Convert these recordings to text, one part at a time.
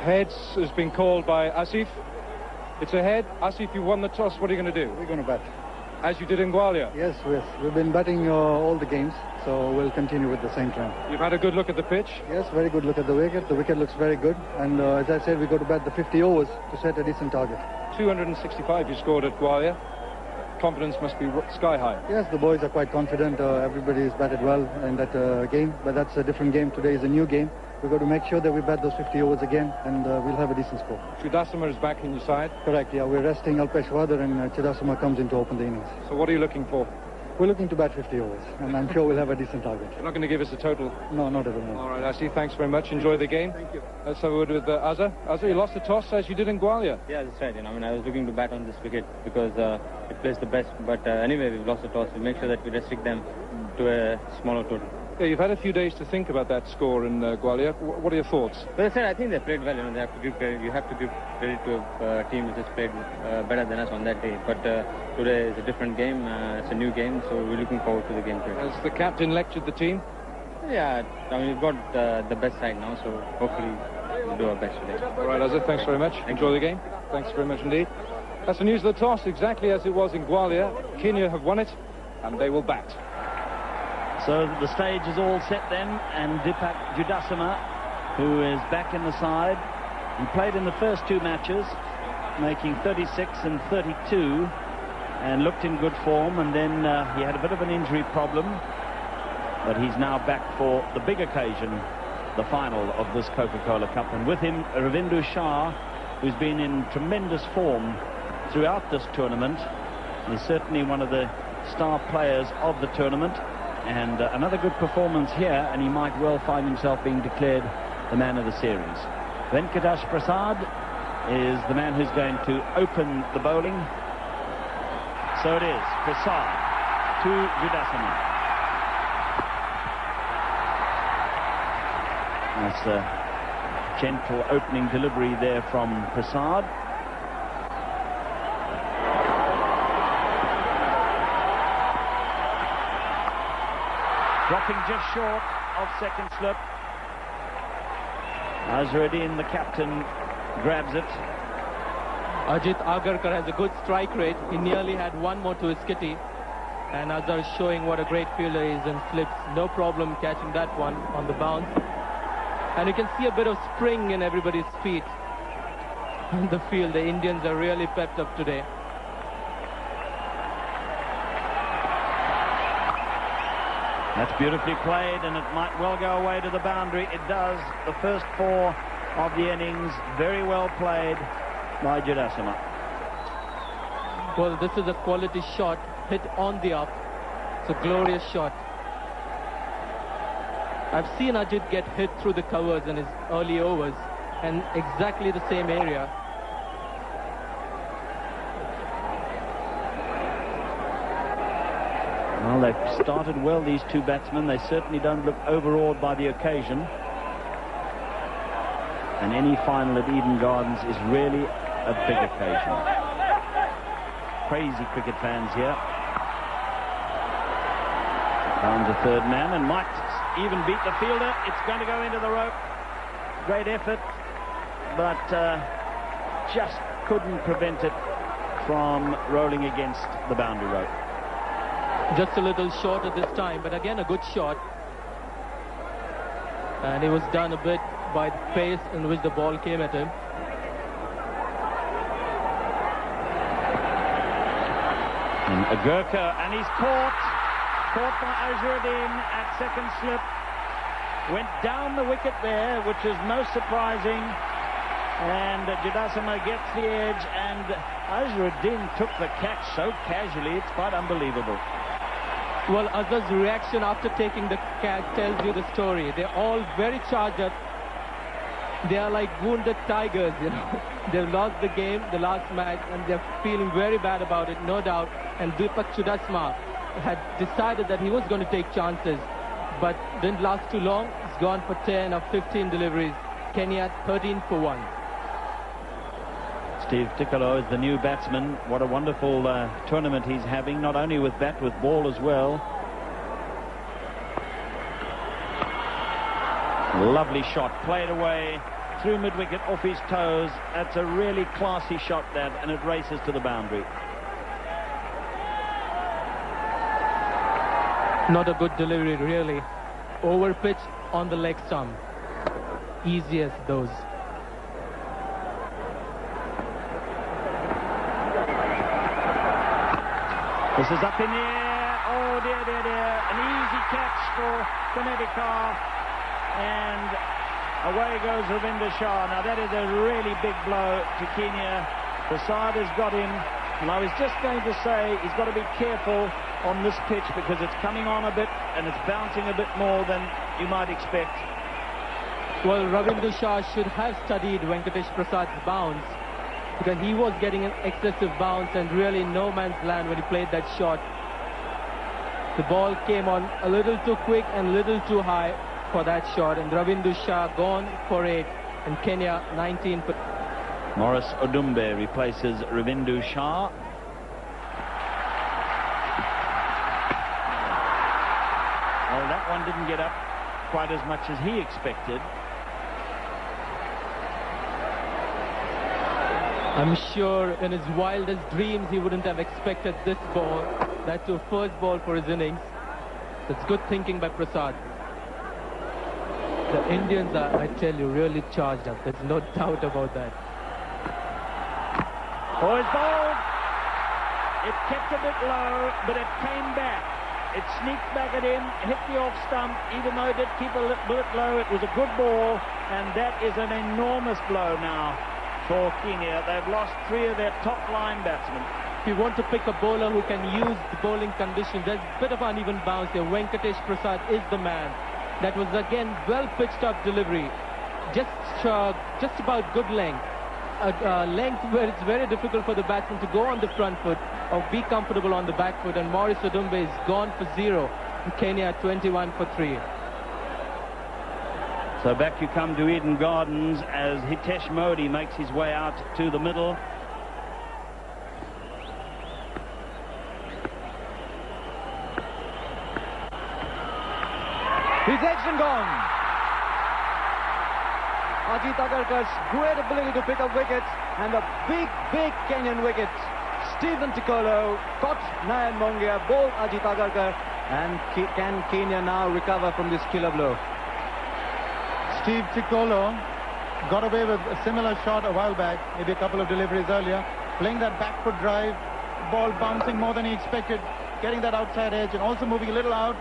Heads has been called by Asif. It's a head. Asif, you won the toss. What are you going to do? We're going to bat. As you did in Gwalior? Yes. We've been batting all the games, so we'll continue with the same trend. You've had a good look at the pitch? Yes, very good look at the wicket. The wicket looks very good. And as I said, we go to bat the 50 overs to set a decent target. 265 you scored at Gwalior. Confidence must be sky high. Yes, the boys are quite confident. Everybody's batted well in that game, but that's a different game. Today is a new game. We've got to make sure that we bat those 50 overs again, and we'll have a decent score. Chudasama is back in your side? Correct, yeah. We're resting Alpeshwadar, and Chudasama comes in to open the innings. So what are you looking for? We're looking to bat 50 overs, and I'm sure we'll have a decent target. You're not going to give us a total? No, not at the moment. All right, Asif, thanks very much. Enjoy the game. Thank you. Let's have a word with Azhar. Azhar, you lost the toss as you did in Gwalior. Yeah, that's right. I was looking to bat on this wicket because it plays the best. But anyway, we've lost the toss. We'll make sure that we restrict them to a smaller total. Yeah, you've had a few days to think about that score in Gwalior. What are your thoughts? Well, I said, I think they played well. They have to give credit. You have to give credit to a team which has played better than us on that day. But today is a different game. It's a new game, so we're looking forward to the game today. Has the captain lectured the team? Yeah, we've got the best side now, so hopefully we'll do our best today. All right, Azhar, thanks very much. Enjoy the game. Thanks very much indeed. That's the news of the toss, exactly as it was in Gwalior. Kenya have won it, and they will bat. So the stage is all set then, and Dipak Chudasama, who is back in the side, he played in the first two matches, making 36 and 32, and looked in good form, and then he had a bit of an injury problem, but he's now back for the big occasion, the final of this Coca-Cola Cup, and with him Ravindu Shah, who's been in tremendous form throughout this tournament. He's certainly one of the star players of the tournament, and another good performance here, and he might well find himself being declared the man of the series. Venkatesh Prasad is the man who's going to open the bowling. So it is Prasad to Chudasama. That's a gentle opening delivery there from Prasad. Dropping just short of second slip. Azharuddin, the captain, grabs it. Ajit Agarkar has a good strike rate. He nearly had one more to his kitty. And Azhar is showing what a great fielder he is in slips. No problem catching that one on the bounce. And you can see a bit of spring in everybody's feet on the field. The Indians are really pepped up today. That's beautifully played, and it might well go away to the boundary. It does. The first four of the innings, very well played by Chudasama. Well, this is a quality shot, hit on the up. It's a glorious shot. I've seen Ajit get hit through the covers in his early overs, and exactly the same area. Well, they've started well, these two batsmen. They certainly don't look overawed by the occasion. And any final at Eden Gardens is really a big occasion. Crazy cricket fans here. Found the third man and might even beat the fielder. It's going to go into the rope. Great effort, but just couldn't prevent it from rolling against the boundary rope. Just a little short at this time, but again a good shot. And it was done a bit by the pace in which the ball came at him. And Agarkar, and he's caught by Azharuddin at second slip. Went down the wicket there, which is most surprising. And Chudasama gets the edge, and Azharuddin took the catch so casually, it's quite unbelievable. Well, Azhar's reaction after taking the catch tells you the story. They're all very charged up. They are like wounded tigers, you know. They've lost the game, the last match, and they're feeling very bad about it, no doubt. And Dipak Chudasama had decided that he was going to take chances, but didn't last too long. He's gone for 10 of 15 deliveries. Kenya 13 for 1. Steve Tikolo is the new batsman. What a wonderful tournament he's having, not only with bat, with ball as well. Lovely shot, played away through mid-wicket off his toes. That's a really classy shot, that, and it races to the boundary. Not a good delivery, really. Over pitch on the leg stump. Easy as those. This is up in the air. Oh, dear, dear, dear. An easy catch for Tendulkar. And away goes Ravindu Shah. Now, that is a really big blow to Kenya. Prasad has got him. And I was just going to say he's got to be careful on this pitch because it's coming on a bit and it's bouncing a bit more than you might expect. Well, Ravindu Shah should have studied Venkatesh Prasad's bounce, because he was getting an excessive bounce and really no man's land when he played that shot. The ball came on a little too quick and a little too high for that shot, and Ravindu Shah gone for 8, and Kenya 19. Maurice Odumbe replaces Ravindu Shah. Well, that one didn't get up quite as much as he expected. I'm sure in his wildest dreams he wouldn't have expected this ball, that to first ball for his innings. That's good thinking by Prasad. The Indians are, I tell you, really charged up. There's no doubt about that. Oh, it's bowled. It kept a bit low, but it came back. It sneaked back at him, hit the off stump. Even though it did keep a bit low, it was a good ball, and that is an enormous blow now for Kenya. They've lost 3 of their top line batsmen. If you want to pick a bowler who can use the bowling conditions, there's a bit of uneven bounce there. Venkatesh Prasad is the man. That was again well pitched up delivery, just about good length. Length where it's very difficult for the batsman to go on the front foot or be comfortable on the back foot, and Maurice Odumbe is gone for 0. Kenya 21 for 3. So back you come to Eden Gardens as Hitesh Modi makes his way out to the middle. He's edged and gone. Ajit Agarkar's great ability to pick up wickets, and a big Kenyan wicket. Stephen Tikolo caught Nayan Mongia, bowled Ajit Agarkar, and can Kenya now recover from this killer blow? Steve Tikolo got away with a similar shot a while back, maybe a couple of deliveries earlier, playing that back foot drive, ball bouncing more than he expected, getting that outside edge and also moving a little out,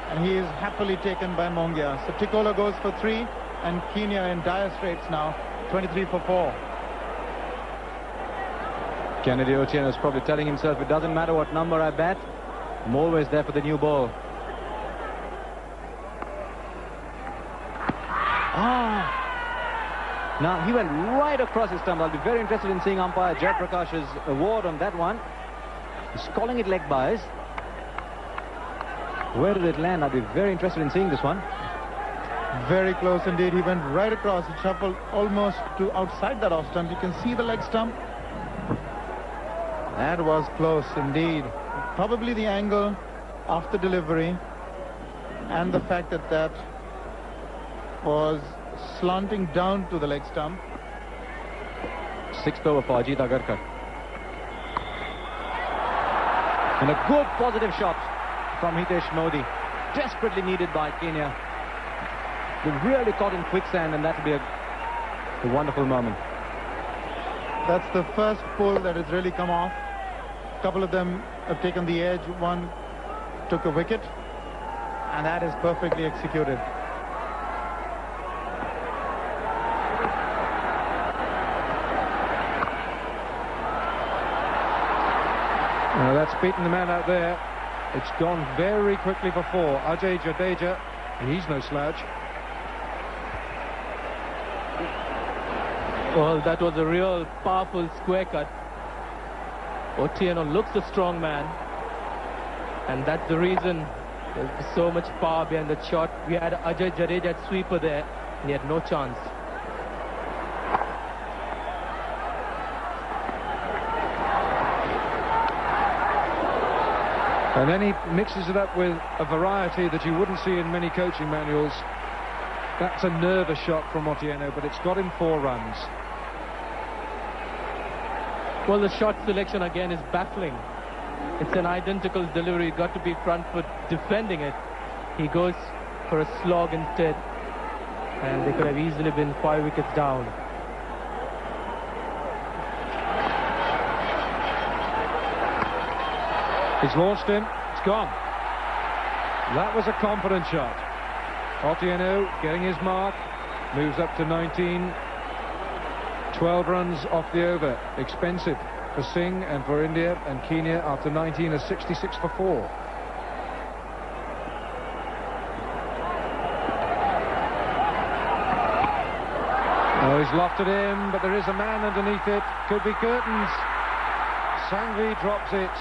and he is happily taken by Mongia. So Tikolo goes for 3, and Kenya in dire straits now, 23 for 4. Kennedy Otieno is probably telling himself, it doesn't matter what number I bat, I'm always there for the new ball. Now he went right across his stump. I'll be very interested in seeing umpire Jay Prakash's award on that one. He's calling it leg bias. Where did it land? I'll be very interested in seeing this one. Very close indeed. He went right across. It shuffled almost to outside that off stump. You can see the leg stump. That was close indeed. Probably the angle of the delivery and the fact that that was slanting down to the leg stump. 6th over for Ajit Agarkar. And a good positive shot from Hitesh Modi. Desperately needed by Kenya. They've really caught in quicksand, and that will be a wonderful moment. That's the first pull that has really come off. A couple of them have taken the edge. One took a wicket, and that is perfectly executed. Well, that's beaten the man out there. It's gone very quickly for 4. Ajay Jadeja, he's no slouch. Well, that was a real powerful square cut. Otieno looks a strong man, and that's the reason there's so much power behind the shot. We had Ajay Jadeja at sweeper there, and he had no chance. And then he mixes it up with a variety that you wouldn't see in many coaching manuals. That's a nervous shot from Otieno, but it's got him 4 runs. Well, the shot selection again is baffling. It's an identical delivery. Got to be front foot defending it. He goes for a slog instead, and they could have easily been 5 wickets down. He's launched him. It's gone. That was a confident shot. Otieno getting his mark. Moves up to 19. 12 runs off the over. Expensive for Singh and for India, and Kenya after 19 is 66 for 4. Oh, he's lofted him, but there is a man underneath it. Could be curtains. Sanghvi drops it.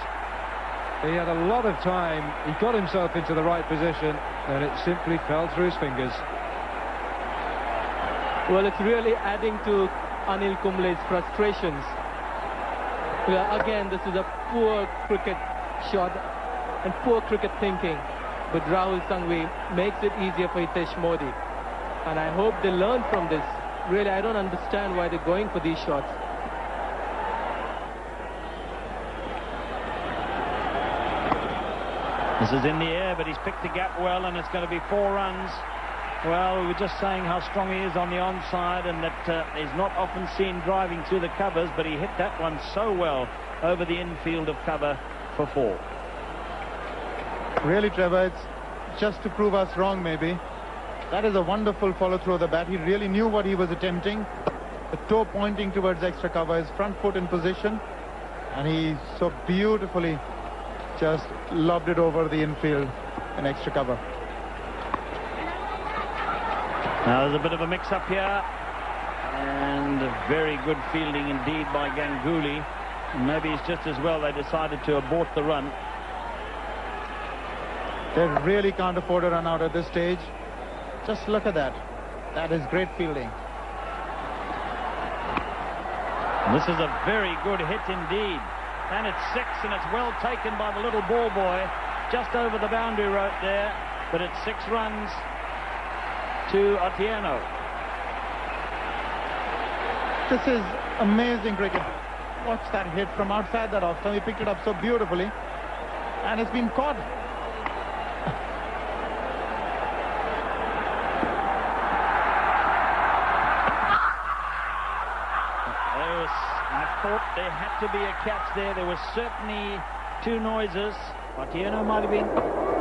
He had a lot of time. He got himself into the right position, and it simply fell through his fingers. Well, it's really adding to Anil Kumble's frustrations. Well, again, this is a poor cricket shot and poor cricket thinking. But Rahul Sanghvi makes it easier for Hitesh Modi. And I hope they learn from this. Really, I don't understand why they're going for these shots. This is in the air, but he's picked the gap well, and it's going to be 4 runs. Well, we were just saying how strong he is on the onside, and that he's not often seen driving through the covers, but he hit that one so well over the infield of cover for 4. Really, Trevor, it's just to prove us wrong, maybe. That is a wonderful follow-through of the bat. He really knew what he was attempting. The toe pointing towards extra cover, his front foot in position, and he so beautifully just lobbed it over the infield in extra cover. Now there's a bit of a mix-up here, and a very good fielding indeed by Ganguly. Maybe it's just as well they decided to abort the run. They really can't afford a run out at this stage. Just look at that. That is great fielding. This is a very good hit indeed. And it's 6, and it's well taken by the little ball boy just over the boundary rope there. But it's 6 runs to Otieno. This is amazing cricket. Watch that hit from outside that off. He picked it up so beautifully, and it's been caught. I thought there had to be a catch there. There was certainly 2 noises. Otieno might have been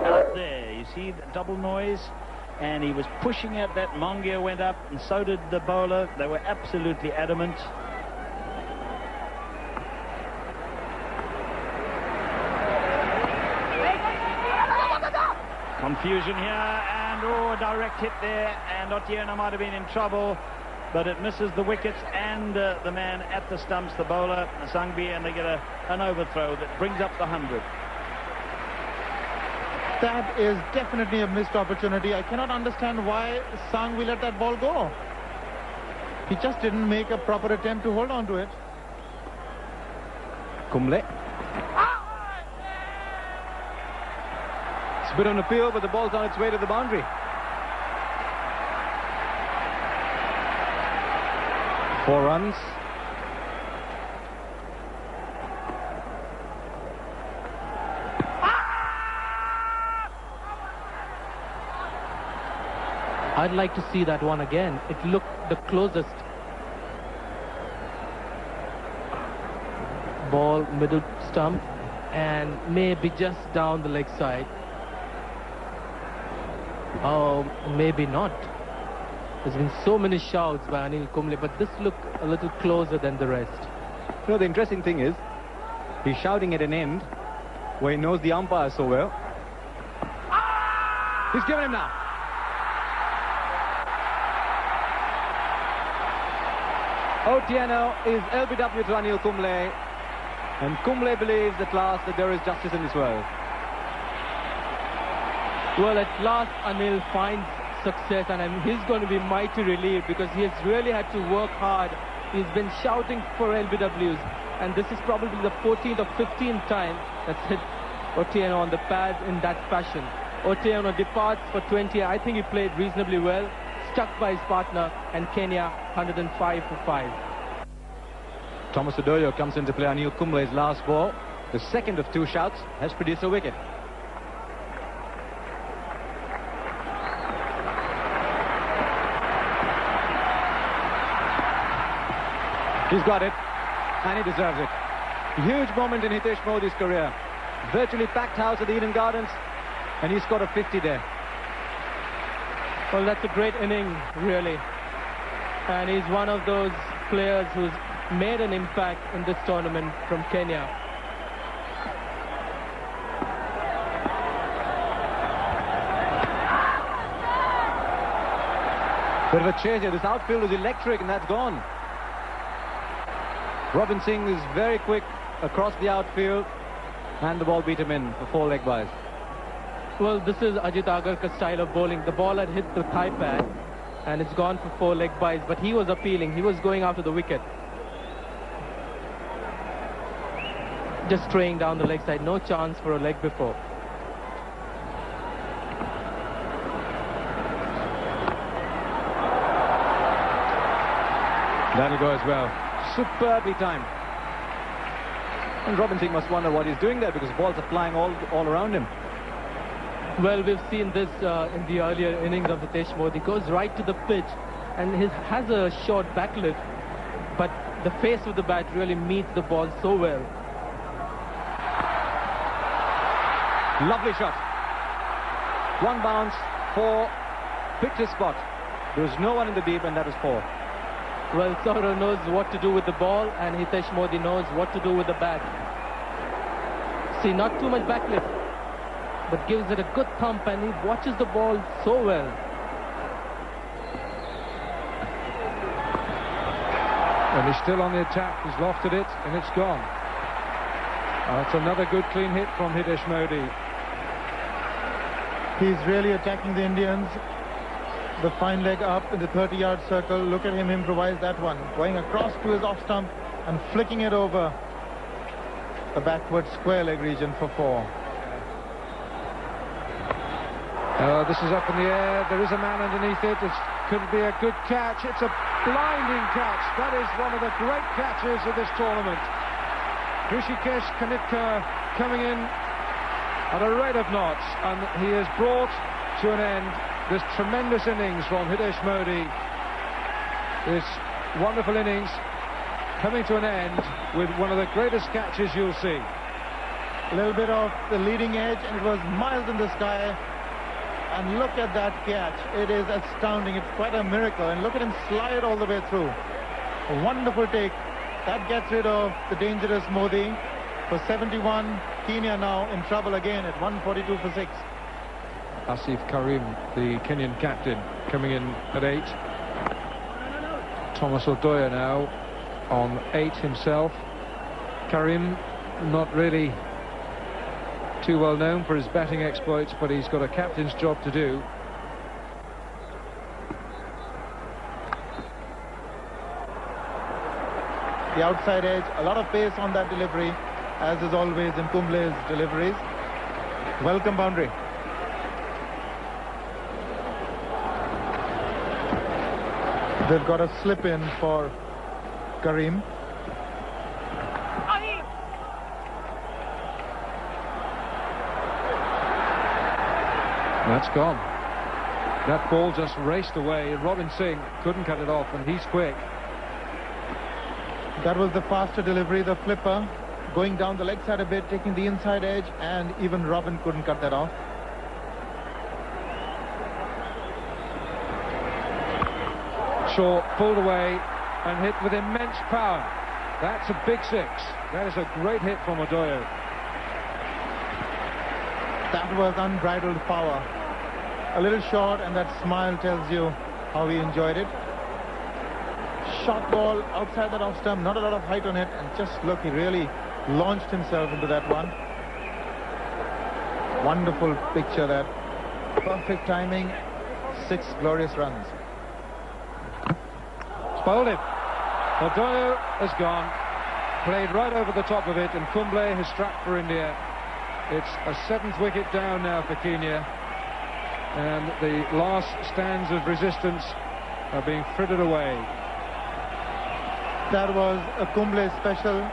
out there. You see the double noise, and he was pushing it. That Mongia went up, and so did the bowler. They were absolutely adamant. Confusion here, and a direct hit there, and Otieno might have been in trouble, but it misses the wickets and the man at the stumps, the bowler, Sanghvi, and they get an overthrow that brings up the 100. That is definitely a missed opportunity. I cannot understand why Sanghvi let that ball go. He just didn't make a proper attempt to hold on to it. Kumble. It's a bit of an appeal, but the ball's on its way to the boundary. 4 runs. I'd like to see that one again. It looked the closest. Ball middle stump and maybe just down the leg side. Oh, maybe not. There's been so many shouts by Anil Kumble, but this looked a little closer than the rest. You know, the interesting thing is, he's shouting at an end where he knows the umpire so well. He's given him now. Otieno is LBW to Anil Kumble, and Kumble believes at last that there is justice in this world. Well, at last Anil finds success, and he's going to be mighty relieved because he has really had to work hard. He's been shouting for LBWs, and this is probably the 14th or 15th time that's hit Otieno on the pads in that fashion. Otieno departs for 20. I think he played reasonably well. stuck by his partner, and Kenya 105 for 5. Thomas Odoyo comes into play on Anil Kumble's last ball. The second of 2 shouts has produced a wicket. He's got it, and he deserves it. Huge moment in Hitesh Modi's career. Virtually packed house at the Eden Gardens, and he scored a 50 there. Well, that's a great inning, really. And he's one of those players who's made an impact in this tournament from Kenya. Bit of a chase here. This outfield is electric, and that's gone. Robin Singh is very quick across the outfield, and the ball beat him in for 4 leg byes. Well, this is Ajit Agarkar's style of bowling. The ball had hit the thigh pad, and it's gone for 4 leg byes, but he was appealing. He was going after the wicket. Just straying down the leg side. No chance for a leg before. That'll go as well. Superbly timed. And Robin Singh must wonder what he's doing there, because balls are flying all around him. Well, we've seen this in the earlier innings of Hitesh Modi. Goes right to the pitch and has a short backlift, but the face of the bat really meets the ball so well. Lovely shot. 1 bounce, 4, picked his spot. There was no one in the deep, and that was 4. Well, Saurav knows what to do with the ball, and Hitesh Modi knows what to do with the bat. See, not too much backlift, but gives it a good thump, and he watches the ball so well. And he's still on the attack. He's lofted it, and it's gone. That's another good clean hit from Hitesh Modi. He's really attacking the Indians. The fine leg up in the 30-yard circle. Look at him improvise that one. Going across to his off stump and flicking it over the backward square leg region for 4. This is up in the air. There is a man underneath it. It could be a good catch. It's a blinding catch. That is one of the great catches of this tournament. Rishikesh Kanitkar coming in at a rate of knots, and he has brought to an end this tremendous innings from Hitesh Modi. This wonderful innings coming to an end with one of the greatest catches you'll see. A little bit of the leading edge, and it was miles in the sky. And look at that catch. It is astounding. It's quite a miracle. And look at him slide all the way through. A wonderful take. That gets rid of the dangerous Modi. For 71, Kenya now in trouble again at 142 for 6. Asif Karim, the Kenyan captain, coming in at 8. Thomas Odoyo now on 8 himself. Karim, not really too well known for his batting exploits, but he's got a captain's job to do. The outside edge, a lot of pace on that delivery, as is always in Kumble's deliveries. Welcome boundary. They've got a slip in for Karim. That's gone. That ball just raced away. Robin Singh couldn't cut it off, and he's quick. That was the faster delivery, the flipper, going down the leg side a bit, taking the inside edge, and even Robin couldn't cut that off. Shaw pulled away and hit with immense power. That's a big 6. That is a great hit from Odoyo. That was unbridled power. A little short, and that smile tells you how he enjoyed it. Shot ball outside that off stump, not a lot of height on it, and just look, he really launched himself into that one. Wonderful picture, that. Perfect timing, 6 glorious runs. Spoiled him. Odoyo has gone. Played right over the top of it, and Kumble has struck for India. It's a 7th wicket down now for Kenya. and the last stands of resistance are being frittered away. That was a Kumble special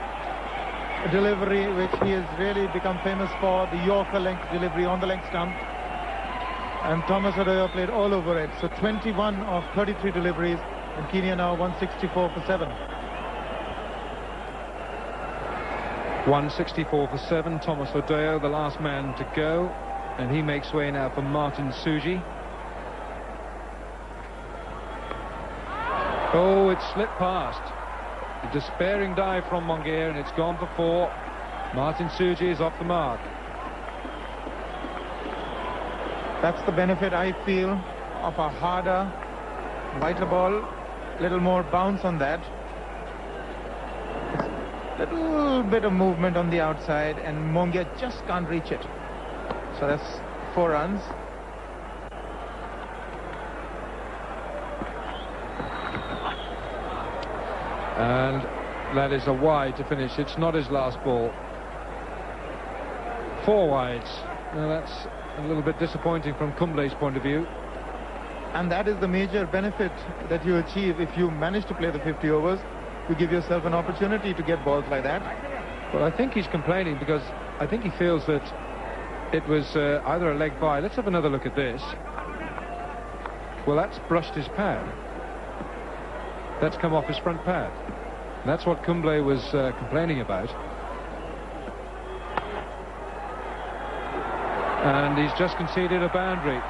delivery, which he has really become famous for, the Yorker length delivery on the leg stump. And Thomas Odoyo played all over it. So 21 of 33 deliveries, and Kenya now 164 for 7. 164 for 7. Thomas Odoyo, the last man to go, and he makes way now for Martin Suji. Oh, it slipped past. A despairing dive from Mongier, and it's gone for 4. Martin Suji is off the mark. That's the benefit, I feel, of a harder, lighter ball. Little more bounce on that. It's a little bit of movement on the outside, and Mongier just can't reach it. So that's 4 runs. And that is a wide to finish. It's not his last ball. 4 wides. Now that's a little bit disappointing from Kumble's point of view. And that is the major benefit that you achieve if you manage to play the 50 overs. You give yourself an opportunity to get balls like that. Well, I think he's complaining because I think he feels that it was either a leg by. Let's have another look at this. Well, that's brushed his pad. That's come off his front pad. That's what Kumble was complaining about. And he's just conceded a boundary.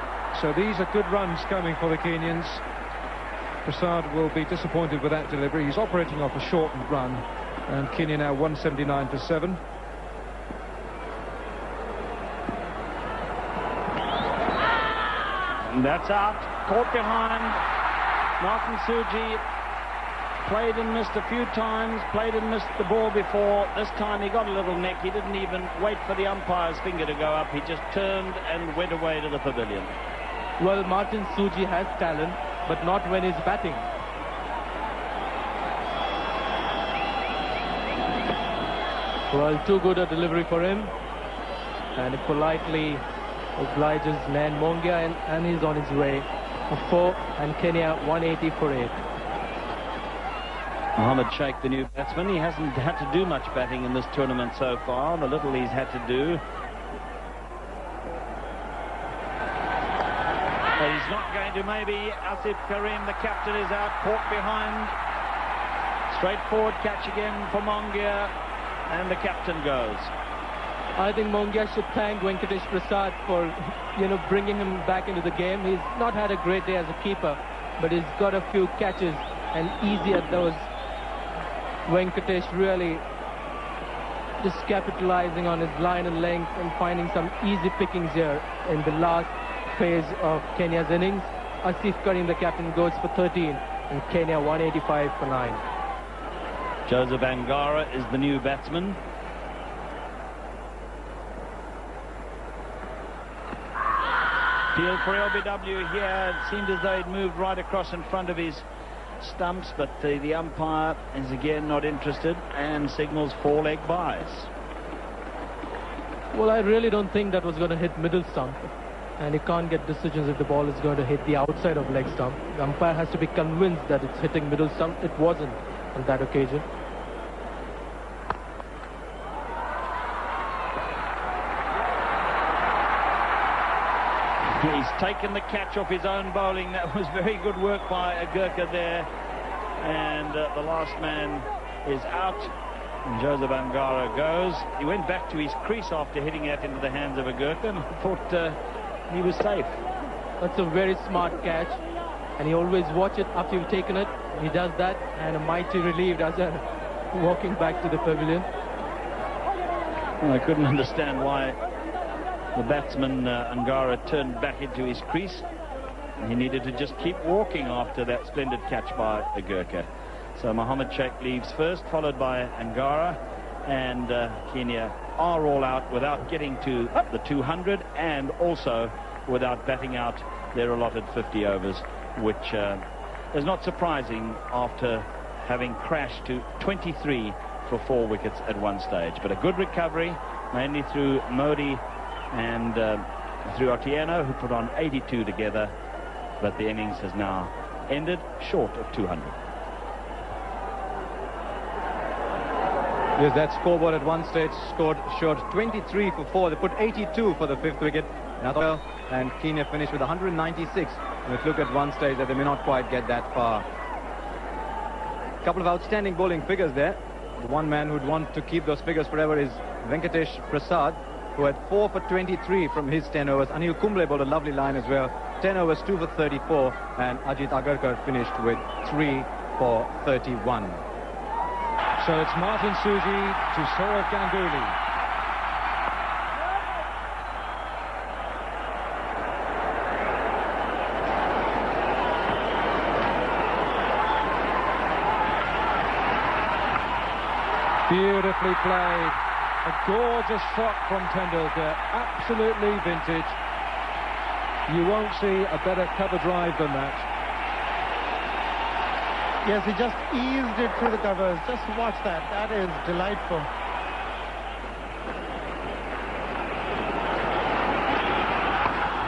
So these are good runs coming for the Kenyans. Prasad will be disappointed with that delivery. He's operating off a shortened run. And Kenya now 179 for 7. And that's out. Caught behind. Martin Suji played and missed a few times, played and missed the ball before. This time he got a little neck. He didn't even wait for the umpire's finger to go up. He just turned and went away to the pavilion. Well, Martin Suji has talent, but not when he's batting. Well, too good a delivery for him. And he politely obliges Nan Mongia, and he's on his way for 4, and Kenya 180 for 8. Mohammad Sheikh, the new batsman, he hasn't had to do much batting in this tournament so far. The little he's had to do. But he's not going to. Maybe Asif Karim, the captain, is out, caught behind. Straightforward catch again for Mongia, and the captain goes. I think Mongia should thank Venkatesh Prasad for, bringing him back into the game. He's not had a great day as a keeper, but he's got a few catches, and easy at those. Venkatesh really just capitalizing on his line and length and finding some easy pickings here in the last phase of Kenya's innings. Asif Karim, the captain, goes for 13, and Kenya 185 for 9. Joseph Angara is the new batsman. Field for LBW here. It seemed as though he'd moved right across in front of his stumps, but the umpire is again not interested and signals 4 leg byes. Well, I really don't think that was going to hit middle stump, and you can't get decisions if the ball is going to hit the outside of leg stump. The umpire has to be convinced that it's hitting middle stump. It wasn't on that occasion. He's taken the catch off his own bowling. That was very good work by Agarkar there. And the last man is out. And Joseph Angara goes. He went back to his crease after hitting it into the hands of Agarkar, and I thought he was safe. That's a very smart catch. And he always watch it after you've taken it. He does that, and a mighty relieved Azhar walking back to the pavilion. Well, I couldn't understand why the batsman Angara turned back into his crease. He needed to just keep walking after that splendid catch by Agarkar. So Mohammad Sheikh leaves first, followed by Angara, and Kenya are all out without getting to the 200 and also without batting out their allotted 50 overs, which is not surprising after having crashed to 23 for 4 wickets at one stage. But a good recovery, mainly through Modi and through Otieno, who put on 82 together, but the innings has now ended short of 200. Yes, that scoreboard at one stage showed 23 for 4. They put 82 for the 5th wicket. Now, and Kenya finished with 196. And it looked at one stage that they may not quite get that far. A couple of outstanding bowling figures there. The one man who'd want to keep those figures forever is Venkatesh Prasad, who had 4 for 23 from his 10 overs. Anil Kumble bowled a lovely line as well. 10 overs, 2 for 34. And Ajit Agarkar finished with 3 for 31. So it's Martin Suji to Sourav Ganguly. Beautifully played. A gorgeous shot from Tendulkar. Absolutely vintage. You won't see a better cover drive than that. Yes, he just eased it through the covers. Just watch that. That is delightful.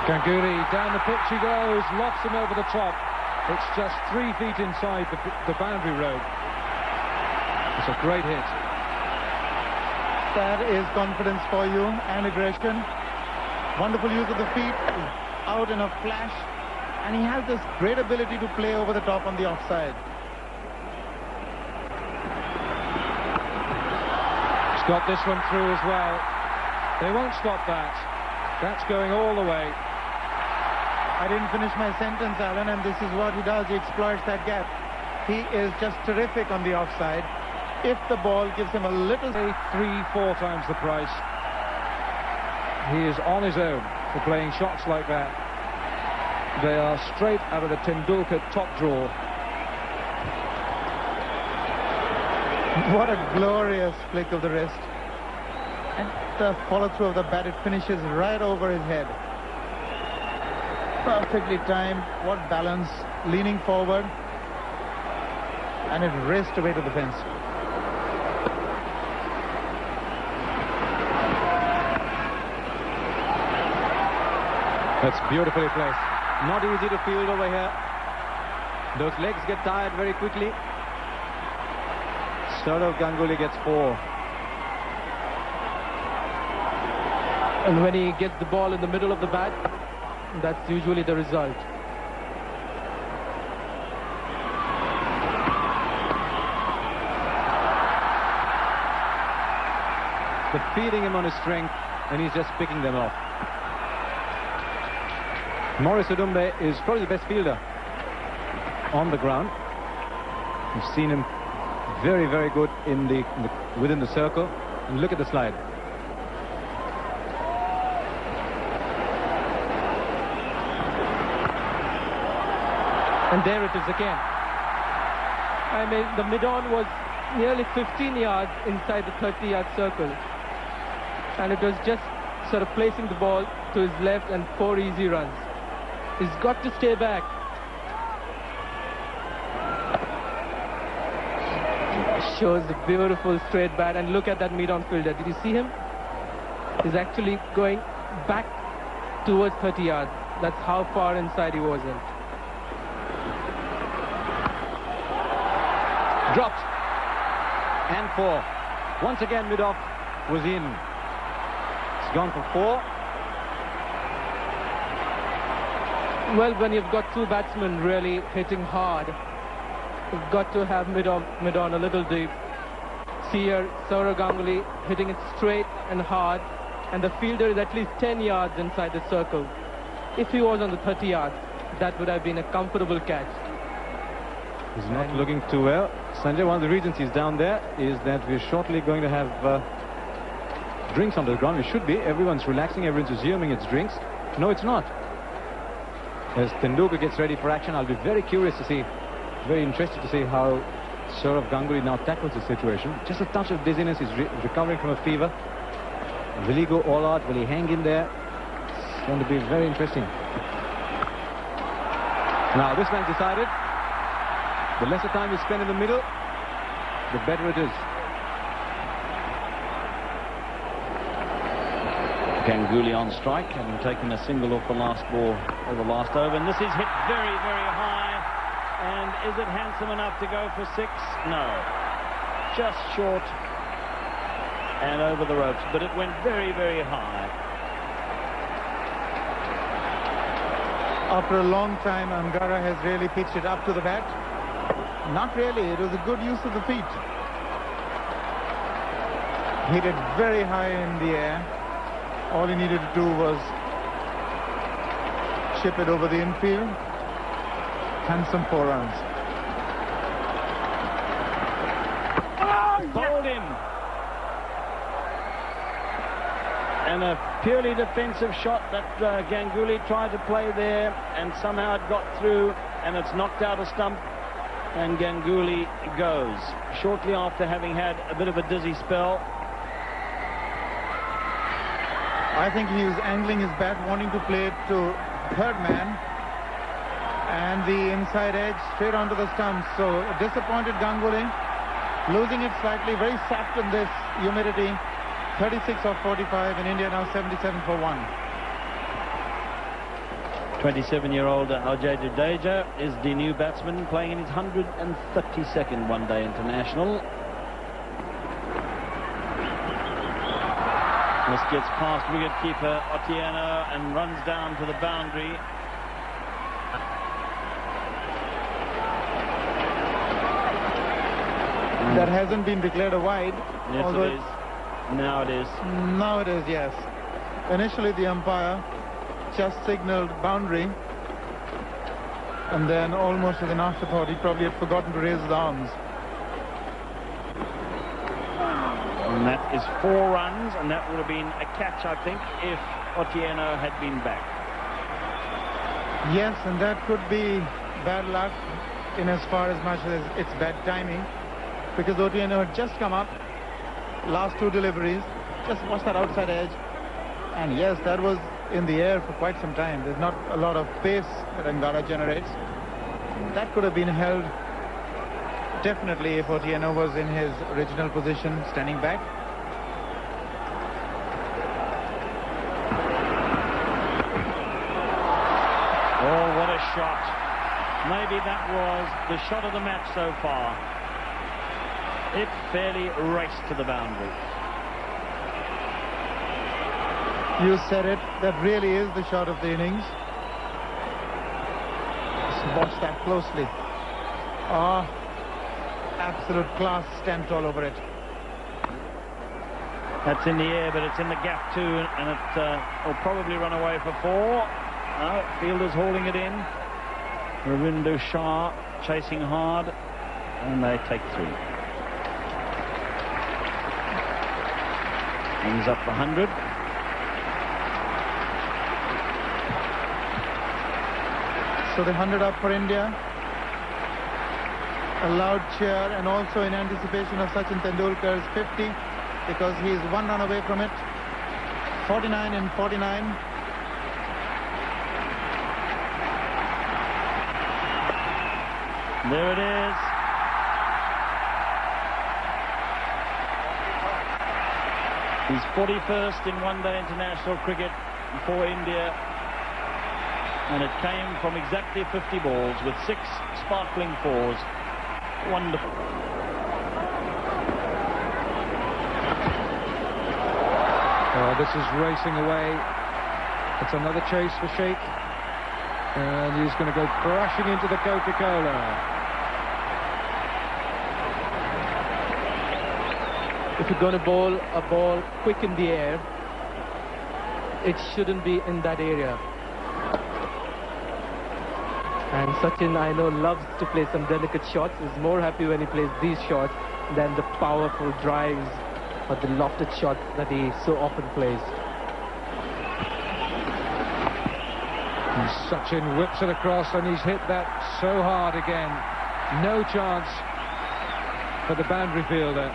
Ganguly, down the pitch he goes, lofts him over the top. It's just 3 feet inside the boundary road. It's a great hit. That is confidence for you and aggression. Wonderful use of the feet, out in a flash. And he has this great ability to play over the top on the offside. He's got this one through as well. They won't stop that. That's going all the way. I didn't finish my sentence, Alan, and this is what he does. He exploits that gap. He is just terrific on the offside. If the ball gives him a little... 3-4 times the price. He is on his own for playing shots like that. They are straight out of the Tendulkar top drawer. What a glorious flick of the wrist. And the follow-through of the bat, it finishes right over his head. Perfectly timed. What balance. Leaning forward. And it raced away to the fence. That's beautifully placed. Not easy to field over here. Those legs get tired very quickly. Sourav Ganguly gets 4. And when he gets the ball in the middle of the bat, that's usually the result. They're feeding him on his strength, and he's just picking them off. Maurice Odumbe is probably the best fielder on the ground. We've seen him very, very good within the circle. And look at the slide. And there it is again. I mean, the mid-on was nearly 15 yards inside the 30-yard circle. And it was just sort of placing the ball to his left and 4 easy runs. He's got to stay back. Shows the beautiful straight bat, and look at that mid-on fielder. Did you see him? He's actually going back towards 30 yards. That's how far inside he wasn't. Dropped. And 4. Once again, mid-off was in. It's gone for 4. Well, when you've got 2 batsmen really hitting hard, you've got to have mid-on a little deep. See here, Sourav Ganguly hitting it straight and hard, and the fielder is at least 10 yards inside the circle. If he was on the 30 yards, that would have been a comfortable catch. He's not looking too well. Sanjay, one of the reasons he's down there is that we're shortly going to have drinks on the ground. We should be. Everyone's relaxing. Everyone's resuming its drinks. No, it's not. As Tendulkar gets ready for action, I'll be very curious to see, very interested to see how Sourav Ganguly now tackles the situation. Just a touch of dizziness. He's recovering from a fever. Will he go all out? Will he hang in there? It's going to be very interesting. Now, this man's decided. The lesser time you spend in the middle, the better it is. Ganguly on strike, having taken a single off the last ball of the last over. And this is hit very, very high. And is it handsome enough to go for 6? No. Just short and over the ropes. But it went very, very high. After a long time, Angara has really pitched it up to the bat. Not really. It was a good use of the feet. Hit it very high in the air. All he needed to do was chip it over the infield. Handsome 4 runs. Bowled him. And a purely defensive shot that Ganguly tried to play there, and somehow it got through, and it's knocked out a stump, and Ganguly goes. Shortly after having had a bit of a dizzy spell. I think he was angling his bat, wanting to play it to third man, and the inside edge straight onto the stumps. So a disappointed Ganguly, losing it slightly, very soft in this humidity. 36 of 45 in India, now 77 for 1. 27-year-old Jadeja is the new batsman, playing in his 132nd one-day international. This gets past wicketkeeper Otieno and runs down to the boundary. That hasn't been declared a wide. Yes, it is. Now it is. Now it is, yes. Initially the umpire just signaled boundary, and then almost with an afterthought he probably had forgotten to raise his arms. And that is 4 runs, and that would have been a catch, I think, if Otieno had been back. Yes, and that could be bad luck in as far as much as it's bad timing, because Otieno had just come up. Last 2 deliveries, just watch that outside edge, and yes, that was in the air for quite some time. There's not a lot of pace that Angara generates. That could have been held definitely if Otieno was in his original position, standing back. Oh, what a shot. Maybe that was the shot of the match so far. It fairly raced to the boundary. You said it. That really is the shot of the innings. Just watch that closely. Ah, absolute class stamped all over it. That's in the air, but it's in the gap too, and it will probably run away for 4. No, fielder's hauling it in. Ravindu Shah chasing hard, and they take 3. Ends up 100. So the 100 up for India. A loud cheer, and also in anticipation of Sachin Tendulkar's 50, because he is 1 run away from it. 49 and 49. There it is. He's 41st in one-day international cricket for India, and it came from exactly 50 balls with 6 sparkling 4s. Wonderful. Oh, this is racing away. It's another chase for Sheikh, and he's going to go crashing into the Coca-Cola. If you're going to bowl a ball quick in the air, it shouldn't be in that area. And Sachin, I know, loves to play some delicate shots. Is more happy when he plays these shots than the powerful drives or the lofted shots that he so often plays. And Sachin whips it across, and he's hit that so hard again. No chance for the boundary fielder.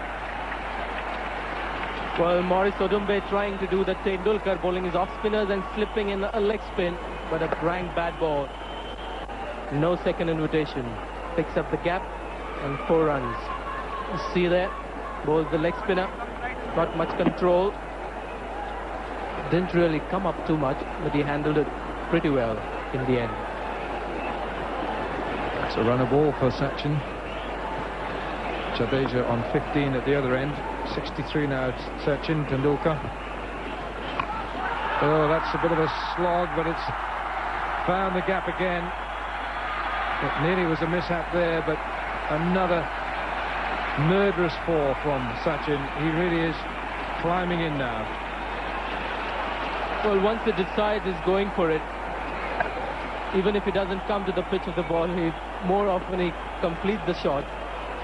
Well, Maurice Odumbe trying to do the Tendulkar, bowling his off spinners and slipping in a leg spin, but a blank bad ball. No second invitation. Picks up the gap and 4 runs. You see there, bowls the leg spinner, not much control. didn't really come up too much, but he handled it pretty well in the end. It's a runner ball for Sachin. Jadeja on 15 at the other end. 63 now, Sachin Tendulkar. Oh, that's a bit of a slog, but it's found the gap again. It nearly was a mishap there, but another murderous fall from Sachin. He really is climbing in now. Well, once he decides he's going for it, even if he doesn't come to the pitch of the ball, more often he completes the shot.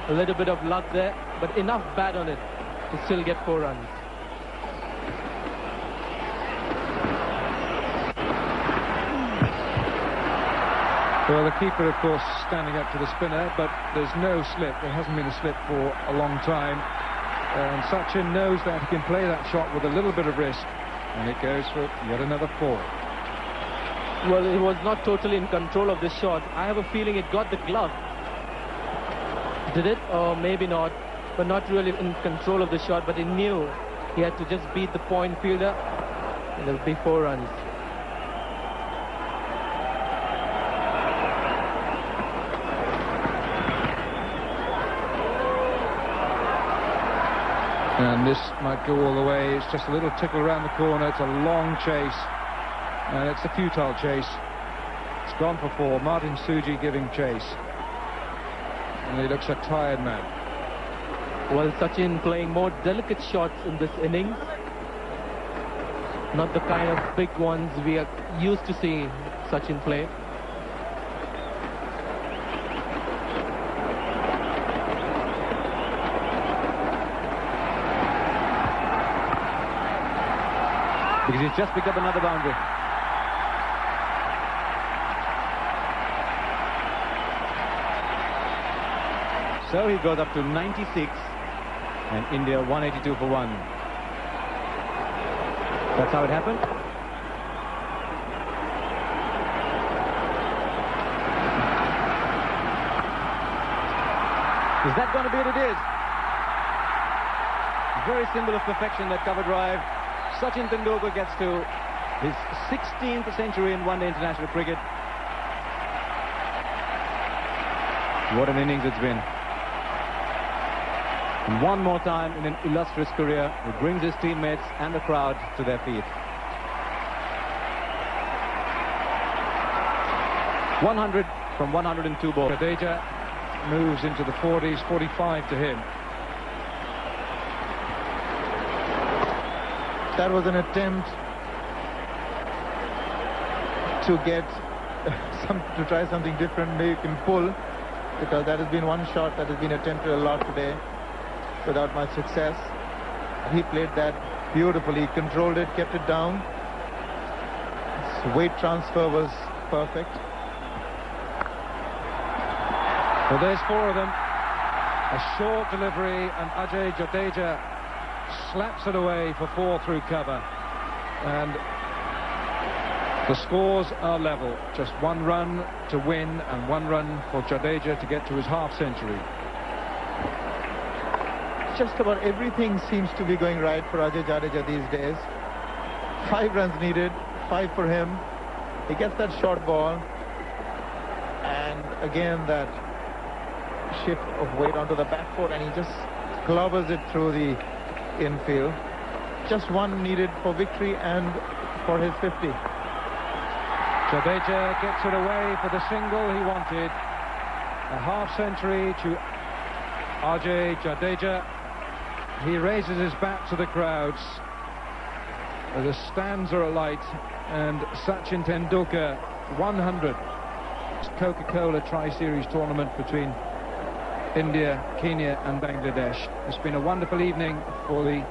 A little bit of luck there, but enough bat on it to still get 4 runs. Well, the keeper, of course, standing up to the spinner, but there's no slip. There hasn't been a slip for a long time. And Sachin knows that he can play that shot with a little bit of risk, and it goes for yet another 4. Well, he was not totally in control of this shot. I have a feeling it got the glove. Did it? Or maybe not. But not really in control of the shot, but he knew he had to just beat the point fielder, and there would be 4 runs. And this might go all the way. It's just a little tickle around the corner. It's a long chase, and it's a futile chase. It's gone for 4. Martin Suji giving chase, and he looks a tired man. Well, Sachin playing more delicate shots in this innings, not the kind of big ones we are used to seeing Sachin play. Because he's just picked up another boundary. So he goes up to 96, and India 182 for 1. That's how it happened. Is that going to be it? It is. Very symbol of perfection, that cover drive. Sachin Tendulkar gets to his 16th century in one-day international cricket. What an innings it's been. And one more time in an illustrious career, he brings his teammates and the crowd to their feet. 100 from 102 balls. Jadeja moves into the 40s, 45 to him. That was an attempt to get to try something different, make him pull, because that has been one shot that has been attempted a lot today without much success. He played that beautifully, controlled it, kept it down. His weight transfer was perfect. Well, there's 4 of them. A short delivery, and Ajay Jadeja slaps it away for 4 through cover. And the scores are level. Just 1 run to win and 1 run for Jadeja to get to his half-century. Just about everything seems to be going right for Ajay Jadeja these days. 5 runs needed, 5 for him. He gets that short ball, and again that shift of weight onto the back foot, and he just clobbers it through the infield. Just 1 needed for victory and for his 50. Jadeja gets it away for the single he wanted. A half-century to Ajay Jadeja. He raises his bat to the crowds. The stands are alight, and Sachin Tendulkar 100. Coca-Cola Tri-Series tournament between India, Kenya and Bangladesh. It's been a wonderful evening for the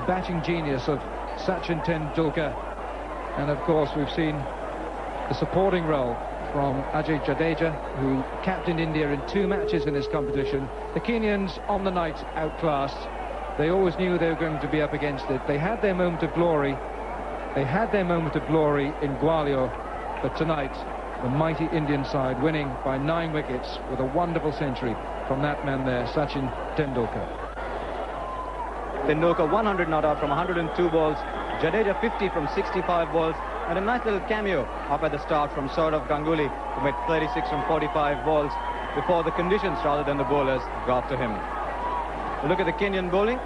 batting genius of Sachin Tendulkar, and of course we've seen the supporting role from Ajay Jadeja, who captained India in 2 matches in this competition. The Kenyans on the night outclassed. They always knew they were going to be up against it. They had their moment of glory. They had their moment of glory in Gwalior, but tonight the mighty Indian side winning by 9 wickets with a wonderful century from that man there, Sachin Tendulkar. Tendulkar 100 not out from 102 balls. Jadeja 50 from 65 balls, and a nice little cameo up at the start from Saurav Ganguly, who made 36 from 45 balls before the conditions rather than the bowlers got to him. Look at the Kenyan bowling.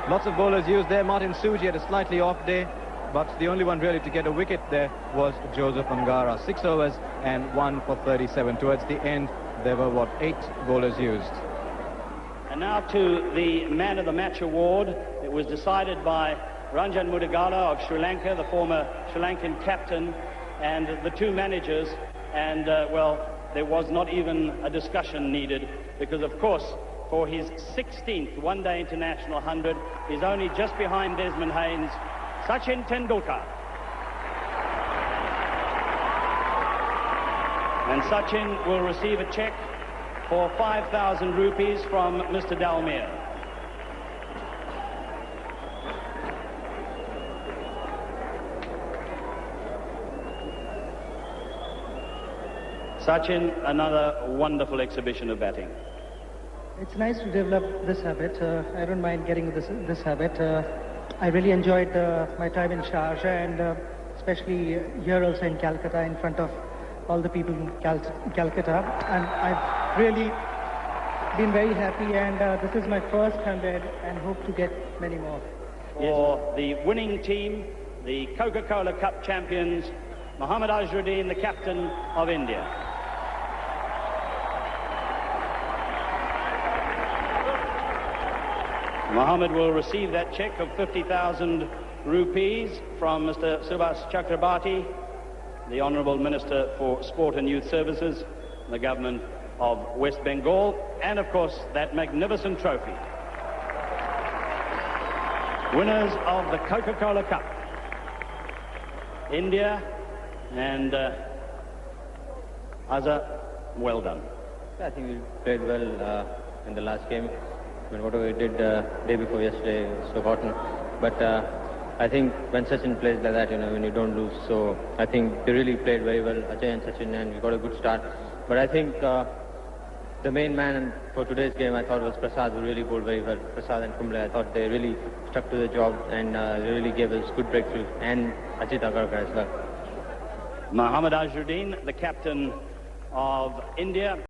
Lots of bowlers used there. Martin Suji had a slightly off day, but the only one really to get a wicket there was Joseph Angara. 6 overs and 1 for 37. Towards the end, there were, 8 bowlers used. And now to the Man of the Match award. It was decided by Ranjan Mudigala of Sri Lanka, the former Sri Lankan captain, and the 2 managers. And, well, there was not even a discussion needed because, of course, for his 16th one-day international 100, he's only just behind Desmond Haynes, Sachin Tendulkar. And Sachin will receive a cheque for 5,000 rupees from Mr. Dalmir. Sachin, another wonderful exhibition of batting. It's nice to develop this habit. I don't mind getting this habit. I really enjoyed my time in Sharjah and especially here also in Calcutta in front of all the people in Calcutta. And I've really been very happy, and this is my first 100 and hope to get many more. For the winning team, the Coca-Cola Cup champions, Mohammad Azharuddin, the captain of India. Mohammed will receive that cheque of 50,000 rupees from Mr. Subhas Chakrabarti, the Honourable Minister for Sport and Youth Services, the government of West Bengal, and of course that magnificent trophy. Winners of the Coca-Cola Cup, India and Azhar, well done. I think we played well in the last game. I mean, whatever we did day before yesterday was forgotten. But I think when Sachin plays like that, when you don't lose, so I think they really played very well, Ajay and Sachin, and we got a good start. But I think the main man for today's game, I thought, was Prasad, who really bowled very well. Prasad and Kumble, I thought they really stuck to the job and they really gave us good breakthrough, and Ajit Agarkar as well. Mohammad Azharuddin, the captain of India.